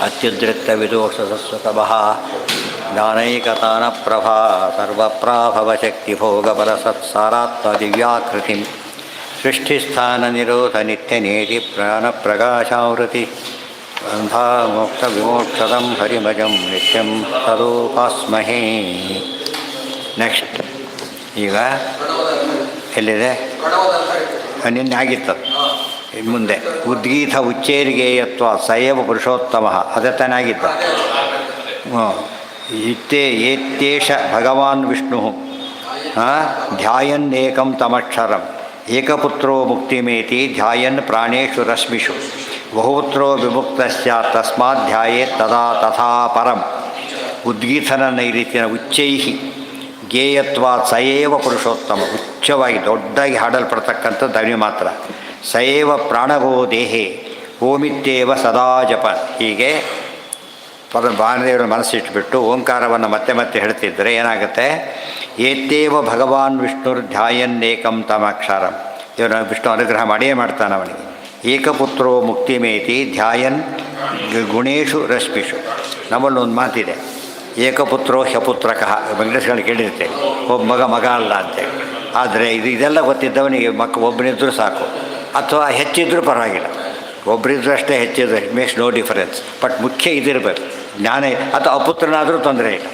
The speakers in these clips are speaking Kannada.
ಅತ್ಯುದ್ರಿಕ್ತವಿದೋಷಸಸ್ವತಮಃ ಜ್ಞಾನೈಕತಾನಪ್ರಭಾ ಸರ್ವಪ್ರಾಭವಶಕ್ತಿಭೋಗಬಲಸತ್ಸಾರಾತ್ಮದಿವ್ಯಾಕೃತಿಂ ಸೃಷ್ಟಿಸ್ಥಾನನಿರೋಧನಿತ್ಯನೇತಿ ಪ್ರಾಣಪ್ರಕಾಶಾವೃತಿ ಬಂಧಾಮೋಕ್ಷವಿಮೋಕ್ಷದಂ ಹರಿಮಜಂ ನಿತ್ಯಂ ತದೋಪಾಸ್ಮಹೇ. ನೆಕ್ಸ್ಟ್ ಈಗ ಎಲ್ಲಿದೆ? ನಿನ್ನೆ ಆಗಿತ್ತು. ಮುಂದೆ ಉದ್ಗೀತ ಉಚ್ಚೇರಿಗೇಯತ್ವ ಸಯವ ಪುರುಷೋತ್ತಮ ಅದೇ ತಾನೇ ಆಗಿತ್ತು. ಏತೇಷ ಭಗವಾನ್ ವಿಷ್ಣು ಧ್ಯಾಯನ್ನೇಕಂ ತಮಕ್ಷರಂ ಏಕಪುತ್ರೋ ಮುಕ್ತಿಮೇತಿ ಧ್ಯಾಯನ್ ಪ್ರಾಣೇಷು ರಶ್ಮಿಷು ಬಹುಪುತ್ರೋ ವಿಮುಕ್ತ ಸ್ಯಾತ್ ತಸ್ಮಾತ್ ಧ್ಯಾಯೇತ್ ತದಾ ತಥಾ ಪರಂ. ಉದ್ಗೀತನ ನೈರೀತಿನ ಉಚ್ಚೈಹಿ ಗೇಯತ್ವಾತ್ ಸಯೇವ ಪುರುಷೋತ್ತಮ, ಉಚ್ಚವಾಗಿ ದೊಡ್ಡಾಗಿ ಹಾಡಲ್ಪಡ್ತಕ್ಕಂಥ ಧ್ವನಿ ಮಾತ್ರ. ಸಯೇವ ಪ್ರಾಣವೋ ದೇಹೇ ಓಮಿತ್ಯೇವ ಸದಾ ಜಪ. ಹೀಗೆ ಬಾಣದೇವರ ಮನಸ್ಸಿಟ್ಬಿಟ್ಟು ಓಂಕಾರವನ್ನು ಮತ್ತೆ ಮತ್ತೆ ಹೇಳ್ತಿದ್ದರೆ ಏನಾಗುತ್ತೆ? ಏತೇವ ಭಗವಾನ್ ವಿಷ್ಣುರ್ ಧ್ಯಾಯನ್ನೇಕಂ ತಮಕ್ಷರಂ. ಇವನು ವಿಷ್ಣು ಅನುಗ್ರಹ ಮಾಡಿಯೇ ಮಾಡ್ತಾನೆ ಅವನಿಗೆ. ಏಕಪುತ್ರೋ ಮುಕ್ತಿಮೇತಿ ಧ್ಯಾಯನ್ ಗುಣೇಶು ರಶ್ಮಿಷು. ನಮ್ಮಲ್ಲೊಂದು ಮಾತಿದೆ, ಏಕಪುತ್ರೋ ಹ್ಯಪುತ್ರಕಃ. ಇಂಗ್ಲೀಷ್ಗಳು ಕೇಳಿರುತ್ತೆ, ಒಬ್ಬ ಮಗ ಅಲ್ಲ ಅಂತೇಳಿ. ಆದರೆ ಇದೆಲ್ಲ ಗೊತ್ತಿದ್ದವನಿಗೆ ಒಬ್ಬನಿದ್ದರೂ ಸಾಕು, ಅಥವಾ ಹೆಚ್ಚಿದ್ರೂ ಪರವಾಗಿಲ್ಲ. ಒಬ್ಬರಿದ್ರೂ ಅಷ್ಟೇ, ಹೆಚ್ಚಿದ್ರೆ it makes no difference. But ಮುಖ್ಯ ಇದಿರಬೇಕು ಜ್ಞಾನ. ಅಥವಾ ಅಪುತ್ರನಾದರೂ ತೊಂದರೆ ಇಲ್ಲ.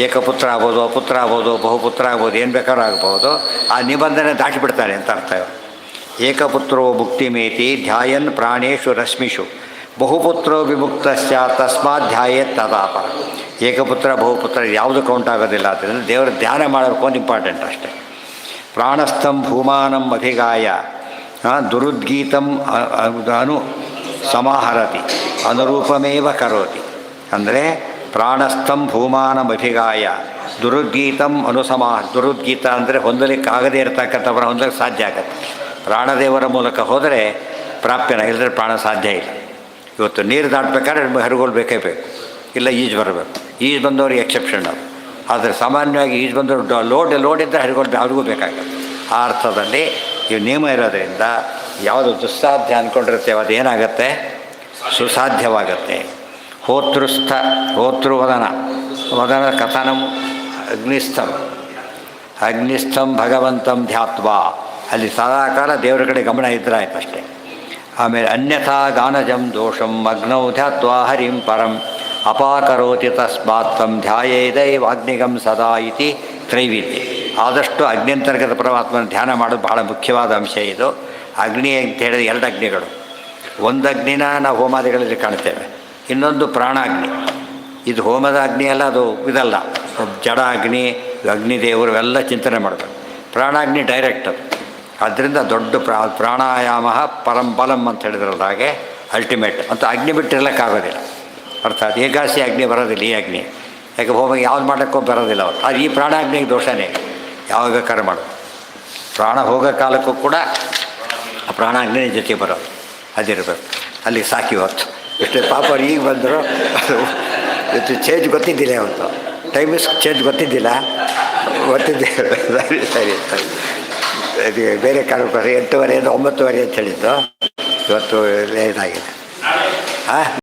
ಏಕಪುತ್ರ ಆಗ್ಬೋದು, ಅಪುತ್ರ ಆಗ್ಬೋದು, ಬಹುಪುತ್ರ ಆಗ್ಬೋದು, ಏನು ಬೇಕಾದ್ರೂ ಆಗ್ಬೋದು. ಆ ನಿಬಂಧನೆ ದಾಟಿಬಿಡ್ತಾನೆ ಅಂತ ಅರ್ಥ. ಏಕಪುತ್ರೋ ಮುಕ್ತಿಮೇತಿ ಧ್ಯಾಯನ್ ಪ್ರಾಣೇಶು ರಶ್ಮಿಷು ಬಹುಪುತ್ರೋ ವಿಮುಕ್ತ ಸ್ಯಾತ್ ತಸ್ಮಾತ್ ಧ್ಯಾಯೇತ್ ತದಾಪ. ಏಕಪುತ್ರ ಬಹುಪುತ್ರ ಯಾವುದು ಕೌಂಟ್ ಆಗೋದಿಲ್ಲ. ಆದ್ದರಿಂದ ದೇವರ ಧ್ಯಾನ ಮಾಡಬೇಕು ಅಂತ ಇಂಪಾರ್ಟೆಂಟ್ ಅಷ್ಟೇ. ಪ್ರಾಣಸ್ಥಂ ಭೂಮಾನಂ ಅಭಿಗಾಯ ದುರುದ್ಗೀತಂ ಅನು ಸಮಾಹರತಿ ಅನುರೂಪಮೇವ ಕರೋತಿ. ಅಂದರೆ ಪ್ರಾಣಸ್ಥಂ ಭೂಮಾನಂ ಅಭಿಗಾಯ ದುರುದ್ಗೀತಂ ದುರುದ್ಗೀತ ಅಂದರೆ ಹೊಂದಲಿಕ್ಕಾಗದೇ ಇರತಕ್ಕಂಥವರ ಹೊಂದಲಿಕ್ಕೆ ಸಾಧ್ಯ ಆಗುತ್ತೆ. ಪ್ರಾಣದೇವರ ಮೂಲಕ ಹೋದರೆ ಪ್ರಾಪ್ಯನ, ಇಲ್ಲದ್ರೆ ಪ್ರಾಣ ಸಾಧ್ಯ ಇಲ್ಲ. ಇವತ್ತು ನೀರು ದಾಟಬೇಕಾದ್ರೆ ಹರಿಗೋಲು ಬೇಕೇ ಬೇಕು, ಇಲ್ಲ ಈಜು ಬರಬೇಕು. ಈಜು ಬಂದವ್ರಿಗೆ ಎಕ್ಸೆಪ್ಷನ್ ಅದು. ಆದರೆ ಸಾಮಾನ್ಯವಾಗಿ ಈಜು ಬಂದವರು ಲೋಡ್ ಇದ್ದರೆ ಹರಿಗೋಲು ಅವ್ರಿಗೂ ಬೇಕಾಗುತ್ತೆ. ಆ ಅರ್ಥದಲ್ಲಿ ಈ ನಿಯಮ ಇರೋದರಿಂದ ಯಾವುದು ದುಸ್ಸಾಧ್ಯ ಅಂದ್ಕೊಂಡಿರ್ತೇವೆ ಅದೇನಾಗತ್ತೆ? ಸುಸಾಧ್ಯವಾಗತ್ತೆ. ಹೋತೃವದನ ಕಥನಂ ಅಗ್ನಿಸ್ಥಂ ಭಗವಂತಂ ಧ್ಯಾತ್ವಾ. ಅಲ್ಲಿ ಸದಾಕಾಲ ದೇವರ ಕಡೆ ಗಮನ ಇದ್ರೆ ಆಯ್ತು ಅಷ್ಟೇ. ಆಮೇಲೆ ಅನ್ಯಥಾ ಗಾನಜಂ ದೋಷಂ ಅಗ್ನೌ ಧ್ಯಾತ್ವಾ ಹರಿಂ ಪರಂ ಅಪಾಕರೋತಿ ತಸ್ಮಾತ್ ತಂ ಧ್ಯಾಯೇದೈವ ಅಗ್ನಿಗಂ ಸದಾ ಇತಿ ತ್ರೈವಿದ್ಯೆ. ಆದಷ್ಟು ಅಗ್ನ್ಯಂತರ್ಗತ ಪರಮಾತ್ಮನ ಧ್ಯಾನ ಮಾಡೋದು ಬಹಳ ಮುಖ್ಯವಾದ ಅಂಶ ಇದು. ಅಗ್ನಿ ಅಂತ ಹೇಳಿದ್ರೆ ಎರಡು ಅಗ್ನಿಗಳು. ಒಂದು ಅಗ್ನಿನ ನಾವು ಹೋಮಾದಿಗಳಲ್ಲಿ ಕಾಣ್ತೇವೆ, ಇನ್ನೊಂದು ಪ್ರಾಣಾಗ್ನಿ. ಇದು ಹೋಮದ ಅಗ್ನಿ ಅಲ್ಲ, ಅದು ಇದಲ್ಲ, ಜಡ ಅಗ್ನಿ, ಅಗ್ನಿದೇವರು ಎಲ್ಲ ಚಿಂತನೆ ಮಾಡಬೇಕು. ಪ್ರಾಣಾಗ್ನಿ ಡೈರೆಕ್ಟ್ ಅದು. ಆದ್ದರಿಂದ ದೊಡ್ಡ ಪ್ರಾಣಾಯಾಮ ಪರಂಬಲಂ ಅಂತ ಹೇಳಿದ್ರಲ್ಲ ಹಾಗೆ ಅಲ್ಟಿಮೇಟ್ ಅಂತ. ಅಗ್ನಿ ಬಿಟ್ಟಿರಲಿಕ್ಕಾಗೋದಿಲ್ಲ. ಅರ್ಥಾತ್ ಏಕಾಸಿ ಅಗ್ನಿ ಬರೋದಿಲ್ಲ ಈ ಅಗ್ನಿ. ಯಾಕೆ ಹೋಮಿಗೆ ಯಾವ್ದು ಮಾಡೋಕ್ಕೋ ಬರೋದಿಲ್ಲ ಅವರು. ಅದು ಈ ಪ್ರಾಣಾಗ್ನಿಗೆ ದೋಷನೇ. ಯಾವಾಗ ಬೇಕಾದ್ರೆ ಮಾಡೋದು. ಪ್ರಾಣ ಹೋಗೋ ಕಾಲಕ್ಕೂ ಕೂಡ ಆ ಪ್ರಾಣಾಗ್ನಿ ಜೊತೆ ಬರೋದು ಅದಿರಬೇಕು. ಅಲ್ಲಿ ಸಾಕಿ ಹೊತ್ತು ಎಷ್ಟು ಪಾಪ ಅವ್ರು ಈಗ ಬಂದರು. ಇವತ್ತು ಚೇಂಜ್ ಗೊತ್ತಿದ್ದಿಲ್ಲ, ಇವತ್ತು ಟೈಮಿಸ್ ಚೇಂಜ್ ಗೊತ್ತಿದ್ದಿಲ್ಲ. ಸರಿ ಸರಿ ಸರಿ ಬೇರೆ ಕಾಲಕ್ಕೆ 8:30 9:30 ಅಂತ ಹೇಳಿದ್ದು. ಇವತ್ತು ಇದಾಗಿದೆ. ಹಾಂ.